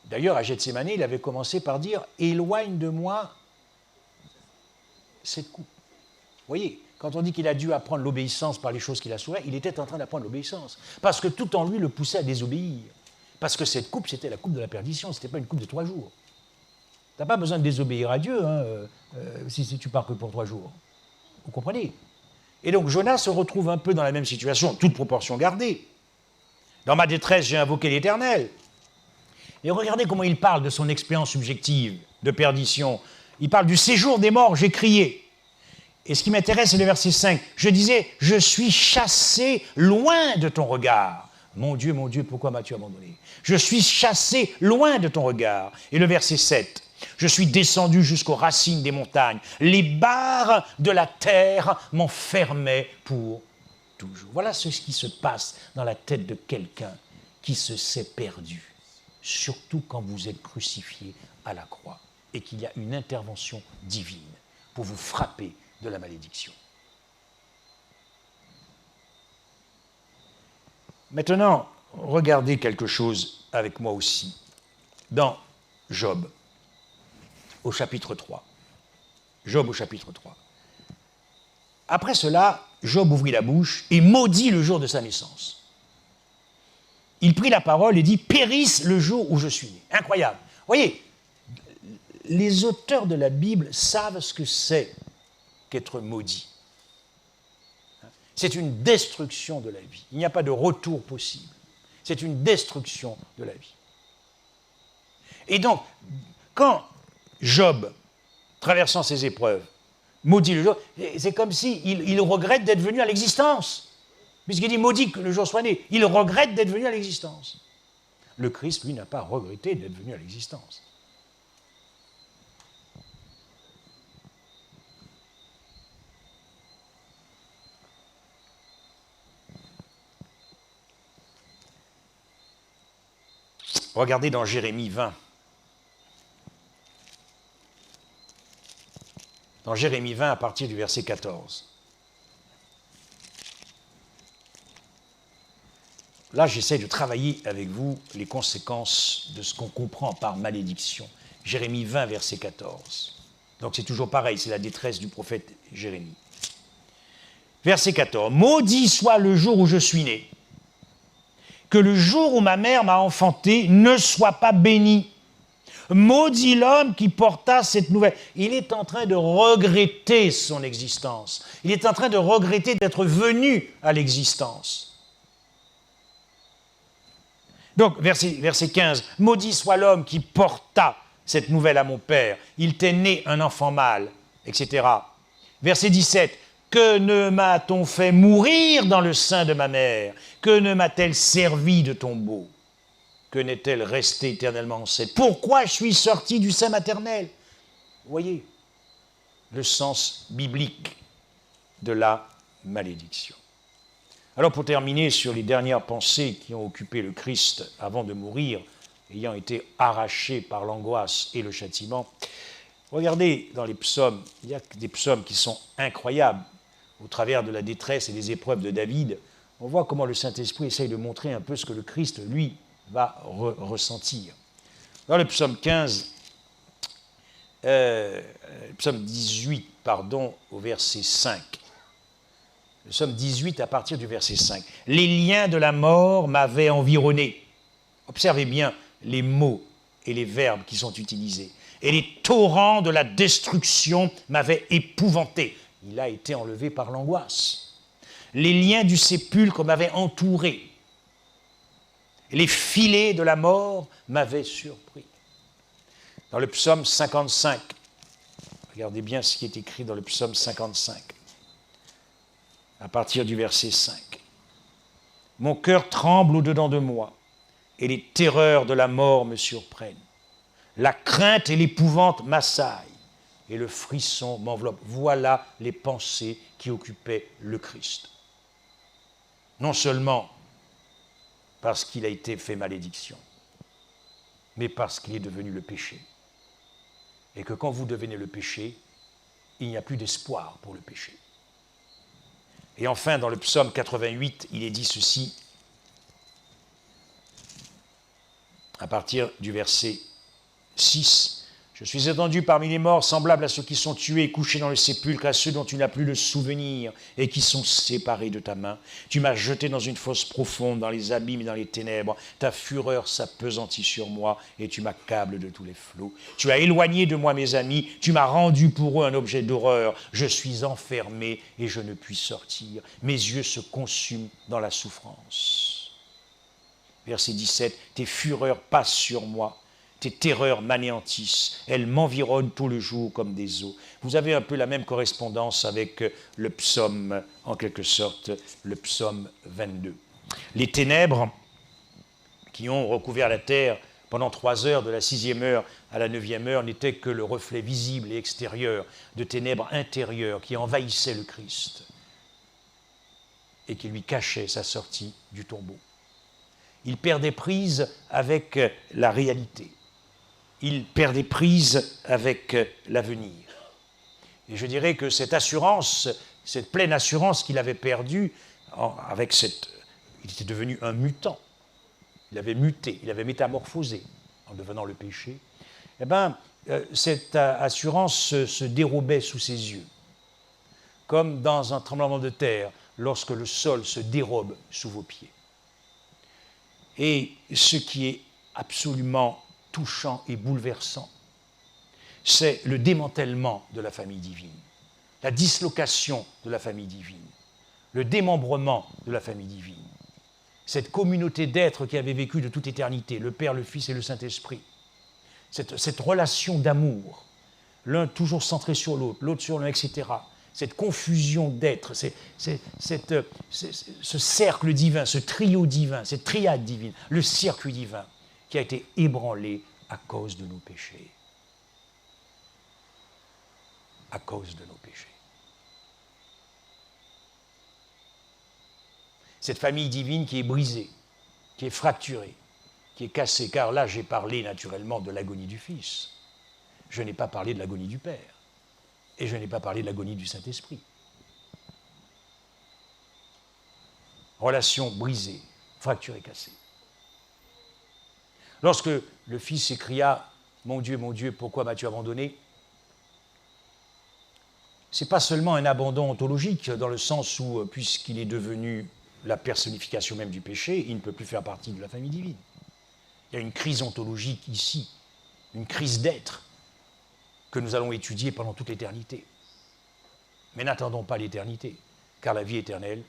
D'ailleurs, à Gethsémani, il avait commencé par dire « Éloigne de moi cette coupe ». Vous voyez, quand on dit qu'il a dû apprendre l'obéissance par les choses qu'il a souffert, il était en train d'apprendre l'obéissance. Parce que tout en lui le poussait à désobéir. Parce que cette coupe, c'était la coupe de la perdition, ce n'était pas une coupe de 3 jours. Tu n'as pas besoin de désobéir à Dieu si tu pars que pour 3 jours. Vous comprenez? Et donc Jonas se retrouve un peu dans la même situation, toute proportion gardée. Dans ma détresse, j'ai invoqué l'Éternel. Et regardez comment il parle de son expérience subjective de perdition. Il parle du séjour des morts, j'ai crié. Et ce qui m'intéresse, c'est le verset 5. Je disais, je suis chassé loin de ton regard. Mon Dieu, pourquoi m'as-tu abandonné? Je suis chassé loin de ton regard. Et le verset 7. Je suis descendu jusqu'aux racines des montagnes. Les barres de la terre m'enfermaient pour toujours. Voilà ce qui se passe dans la tête de quelqu'un qui se sait perdu. Surtout quand vous êtes crucifié à la croix et qu'il y a une intervention divine pour vous frapper de la malédiction. Maintenant, regardez quelque chose avec moi aussi. Dans Job, au chapitre 3. Job au chapitre 3. Après cela, Job ouvrit la bouche et maudit le jour de sa naissance. Il prit la parole et dit « Périsse le jour où je suis né ». Incroyable. Vous voyez, les auteurs de la Bible savent ce que c'est qu'être maudit. C'est une destruction de la vie. Il n'y a pas de retour possible. C'est une destruction de la vie. Et donc, quand Job, traversant ses épreuves, maudit le jour, c'est comme s'il regrette d'être venu à l'existence. Puisqu'il dit maudit que le jour soit né, il regrette d'être venu à l'existence. Le Christ, lui, n'a pas regretté d'être venu à l'existence. Regardez dans Jérémie 20. Dans Jérémie 20, à partir du verset 14. Là, j'essaie de travailler avec vous les conséquences de ce qu'on comprend par malédiction. Jérémie 20, verset 14. Donc c'est toujours pareil, c'est la détresse du prophète Jérémie. Verset 14. « Maudit soit le jour où je suis né. Que le jour où ma mère m'a enfanté ne soit pas béni. Maudit l'homme qui porta cette nouvelle. » Il est en train de regretter son existence. Il est en train de regretter d'être venu à l'existence. Donc, verset 15. « Maudit soit l'homme qui porta cette nouvelle à mon père. Il t'est né un enfant mâle, etc. » Verset 17. « Que ne m'a-t-on fait mourir dans le sein de ma mère? Que ne m'a-t-elle servi de tombeau? Que n'est-elle restée éternellement enceinte? Pourquoi je suis sorti du sein maternel? » Vous voyez le sens biblique de la malédiction. Alors pour terminer sur les dernières pensées qui ont occupé le Christ avant de mourir, ayant été arraché par l'angoisse et le châtiment, regardez dans les psaumes, il y a des psaumes qui sont incroyables. Au travers de la détresse et des épreuves de David, on voit comment le Saint-Esprit essaye de montrer un peu ce que le Christ, lui, va ressentir. Dans le psaume 15, psaume 18, au verset 5. Le psaume 18 à partir du verset 5. « Les liens de la mort m'avaient environné. » Observez bien les mots et les verbes qui sont utilisés. « Et les torrents de la destruction m'avaient épouvanté. » Il a été enlevé par l'angoisse. « Les liens du sépulcre m'avaient entouré. Les filets de la mort m'avaient surpris. » Dans le psaume 55, regardez bien ce qui est écrit dans le psaume 55, à partir du verset 5. « Mon cœur tremble au-dedans de moi, et les terreurs de la mort me surprennent. La crainte et l'épouvante m'assaillent, et le frisson m'enveloppe. » Voilà les pensées qui occupaient le Christ. Non seulement parce qu'il a été fait malédiction, mais parce qu'il est devenu le péché. Et que quand vous devenez le péché, il n'y a plus d'espoir pour le péché. Et enfin, dans le psaume 88, il est dit ceci. à partir du verset 6. Je suis étendu parmi les morts, semblable à ceux qui sont tués, couchés dans le sépulcre, à ceux dont tu n'as plus le souvenir et qui sont séparés de ta main. Tu m'as jeté dans une fosse profonde, dans les abîmes et dans les ténèbres. Ta fureur s'appesantit sur moi et tu m'accables de tous les flots. Tu as éloigné de moi mes amis, tu m'as rendu pour eux un objet d'horreur. Je suis enfermé et je ne puis sortir. Mes yeux se consument dans la souffrance. Verset 17, tes fureurs passent sur moi. Tes terreurs m'anéantissent, elles m'environnent tout le jour comme des eaux. Vous avez un peu la même correspondance avec le psaume, en quelque sorte, le psaume 22. Les ténèbres qui ont recouvert la terre pendant 3 heures, de la 6e heure à la 9e heure, n'étaient que le reflet visible et extérieur de ténèbres intérieures qui envahissaient le Christ et qui lui cachaient sa sortie du tombeau. Il perdait prise avec la réalité. Il perdait prise avec l'avenir. Et je dirais que cette assurance, cette pleine assurance qu'il avait perdue, il était devenu un mutant. Il avait muté, il avait métamorphosé en devenant le péché. Eh bien, cette assurance se dérobait sous ses yeux, comme dans un tremblement de terre, lorsque le sol se dérobe sous vos pieds. Et ce qui est absolument touchant et bouleversant, c'est le démantèlement de la famille divine, la dislocation de la famille divine, le démembrement de la famille divine. Cette communauté d'êtres qui avait vécu de toute éternité, le Père, le Fils et le Saint-Esprit, cette relation d'amour, l'un toujours centré sur l'autre, l'autre sur l'un, etc., cette confusion d'êtres, ce cercle divin, ce trio divin, cette triade divine, le circuit divin, qui a été ébranlé à cause de nos péchés. À cause de nos péchés. Cette famille divine qui est brisée, qui est fracturée, qui est cassée, car là j'ai parlé naturellement de l'agonie du Fils. Je n'ai pas parlé de l'agonie du Père. Et je n'ai pas parlé de l'agonie du Saint-Esprit. Relation brisée, fracturée, cassée. Lorsque le Fils s'écria « Mon Dieu, pourquoi m'as-tu abandonné ?» Ce n'est pas seulement un abandon ontologique, dans le sens où, puisqu'il est devenu la personnification même du péché, il ne peut plus faire partie de la famille divine. Il y a une crise ontologique ici, une crise d'être, que nous allons étudier pendant toute l'éternité. Mais n'attendons pas l'éternité, car la vie éternelle,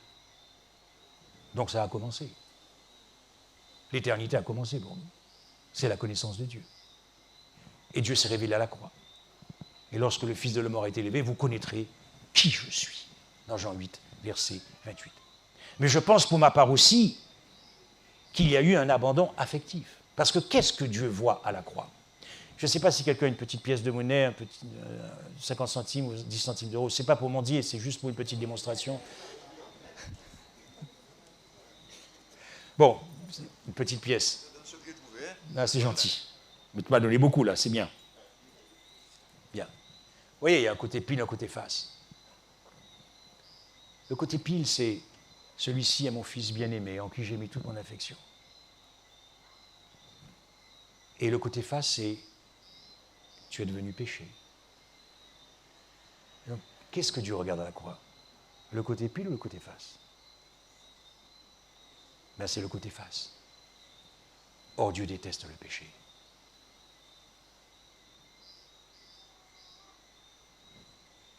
donc ça a commencé. L'éternité a commencé pour nous. C'est la connaissance de Dieu. Et Dieu s'est révélé à la croix. Et lorsque le Fils de l'homme aura été élevé, vous connaîtrez qui je suis. Dans Jean 8, verset 28. Mais je pense pour ma part aussi qu'il y a eu un abandon affectif. Parce que qu'est-ce que Dieu voit à la croix? Je ne sais pas si quelqu'un a une petite pièce de monnaie, un petit 50 centimes ou 10 centimes d'euros. Ce n'est pas pour mendier, c'est juste pour une petite démonstration. Bon, une petite pièce. Ah, c'est gentil. Mais tu m'as donné beaucoup là, c'est bien. Bien. Vous voyez, il y a un côté pile, un côté face. Le côté pile, c'est celui-ci est mon fils bien-aimé, en qui j'ai mis toute mon affection. Et le côté face, c'est tu es devenu péché. Donc, qu'est-ce que Dieu regarde à la croix? Le côté pile ou le côté face? Ben, c'est le côté face. Or, Dieu déteste le péché.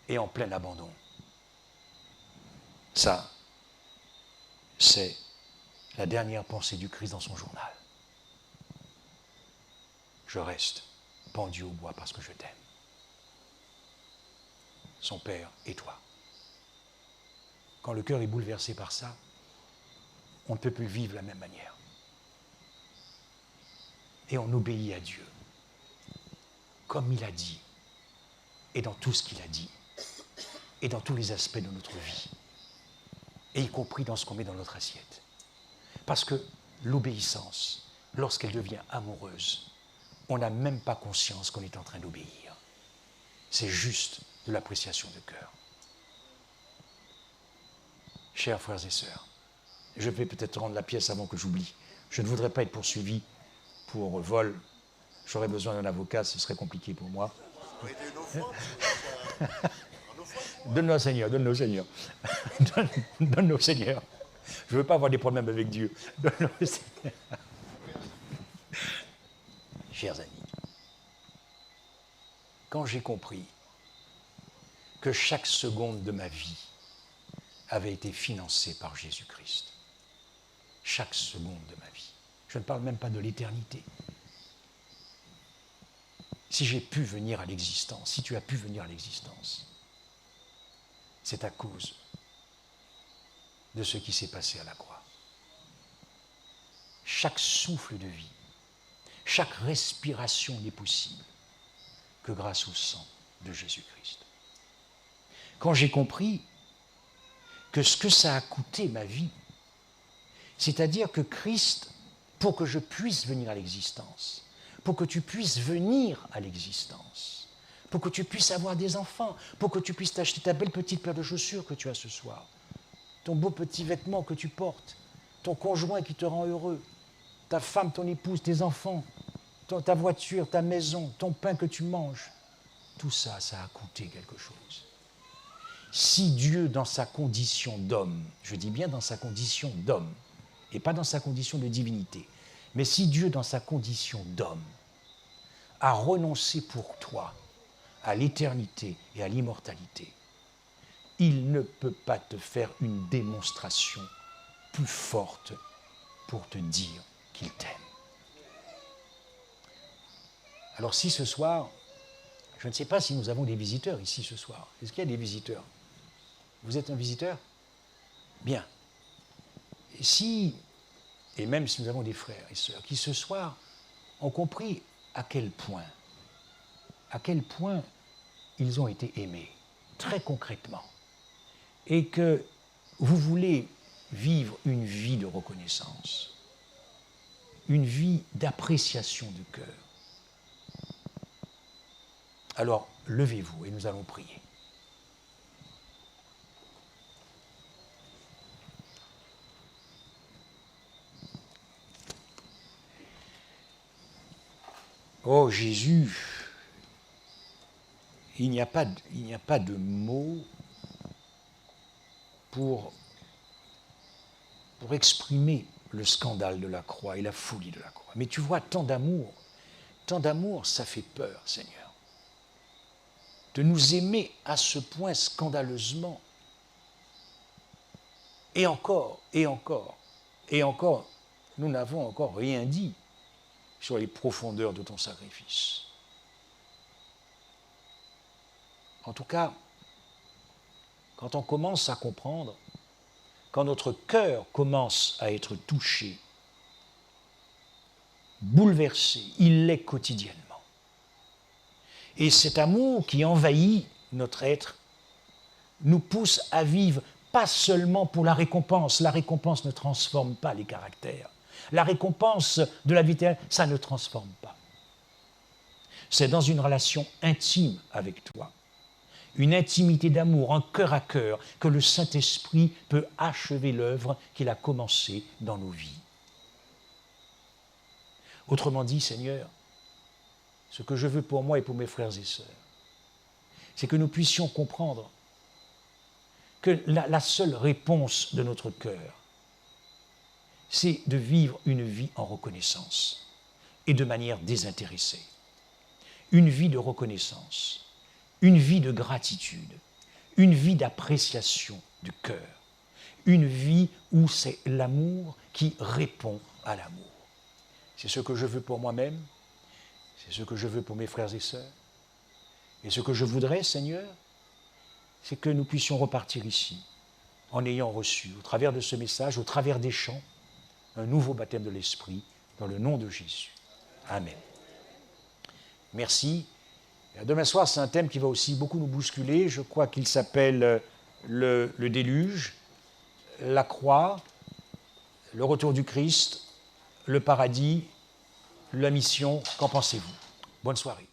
Et en plein abandon. Ça, c'est la dernière pensée du Christ dans son journal. Je reste pendu au bois parce que je t'aime. Son Père et toi. Quand le cœur est bouleversé par ça, on ne peut plus vivre de la même manière. Et on obéit à Dieu, comme il a dit, et dans tout ce qu'il a dit, et dans tous les aspects de notre vie, et y compris dans ce qu'on met dans notre assiette. Parce que l'obéissance, lorsqu'elle devient amoureuse, on n'a même pas conscience qu'on est en train d'obéir. C'est juste de l'appréciation de cœur. Chers frères et sœurs, je vais peut-être rendre la pièce avant que j'oublie. Je ne voudrais pas être poursuivi pour vol, j'aurais besoin d'un avocat, ce serait compliqué pour moi. Donne-nous, Seigneur, donne-nous, Seigneur. Donne-nous, Seigneur. Je ne veux pas avoir des problèmes avec Dieu. Donne-nous, Seigneur. Chers amis, quand j'ai compris que chaque seconde de ma vie avait été financée par Jésus-Christ, chaque seconde de ma vie, je ne parle même pas de l'éternité. Si j'ai pu venir à l'existence, si tu as pu venir à l'existence, c'est à cause de ce qui s'est passé à la croix. Chaque souffle de vie, chaque respiration n'est possible que grâce au sang de Jésus-Christ. Quand j'ai compris que ce que ça a coûté ma vie, c'est-à-dire que Christ, pour que je puisse venir à l'existence, pour que tu puisses venir à l'existence, pour que tu puisses avoir des enfants, pour que tu puisses t'acheter ta belle petite paire de chaussures que tu as ce soir, ton beau petit vêtement que tu portes, ton conjoint qui te rend heureux, ta femme, ton épouse, tes enfants, ta voiture, ta maison, ton pain que tu manges, tout ça, ça a coûté quelque chose. Si Dieu, dans sa condition d'homme, je dis bien dans sa condition d'homme, et pas dans sa condition de divinité, mais si Dieu, dans sa condition d'homme, a renoncé pour toi à l'éternité et à l'immortalité, il ne peut pas te faire une démonstration plus forte pour te dire qu'il t'aime. Alors si ce soir, je ne sais pas si nous avons des visiteurs ici ce soir. Est-ce qu'il y a des visiteurs? Vous êtes un visiteur? Bien. Si, et même si nous avons des frères et sœurs qui ce soir ont compris à quel point ils ont été aimés, très concrètement, et que vous voulez vivre une vie de reconnaissance, une vie d'appréciation du cœur, alors levez-vous et nous allons prier. Oh Jésus, il n'y a pas de mots pour exprimer le scandale de la croix et la folie de la croix. Mais tu vois, tant d'amour, ça fait peur, Seigneur. De nous aimer à ce point scandaleusement. Et encore, nous n'avons encore rien dit sur les profondeurs de ton sacrifice. En tout cas, quand on commence à comprendre, quand notre cœur commence à être touché, bouleversé, il l'est quotidiennement. Et cet amour qui envahit notre être nous pousse à vivre pas seulement pour la récompense ne transforme pas les caractères. La récompense de la vie éternelle, ça ne transforme pas. C'est dans une relation intime avec toi, une intimité d'amour, un cœur à cœur, que le Saint-Esprit peut achever l'œuvre qu'il a commencée dans nos vies. Autrement dit, Seigneur, ce que je veux pour moi et pour mes frères et sœurs, c'est que nous puissions comprendre que la seule réponse de notre cœur, c'est de vivre une vie en reconnaissance et de manière désintéressée. Une vie de reconnaissance, une vie de gratitude, une vie d'appréciation du cœur, une vie où c'est l'amour qui répond à l'amour. C'est ce que je veux pour moi-même, c'est ce que je veux pour mes frères et sœurs. Et ce que je voudrais, Seigneur, c'est que nous puissions repartir ici en ayant reçu, au travers de ce message, au travers des chants, un nouveau baptême de l'Esprit, dans le nom de Jésus. Amen. Merci. Et demain soir, c'est un thème qui va aussi beaucoup nous bousculer. Je crois qu'il s'appelle le déluge, la croix, le retour du Christ, le paradis, la mission. Qu'en pensez-vous? Bonne soirée.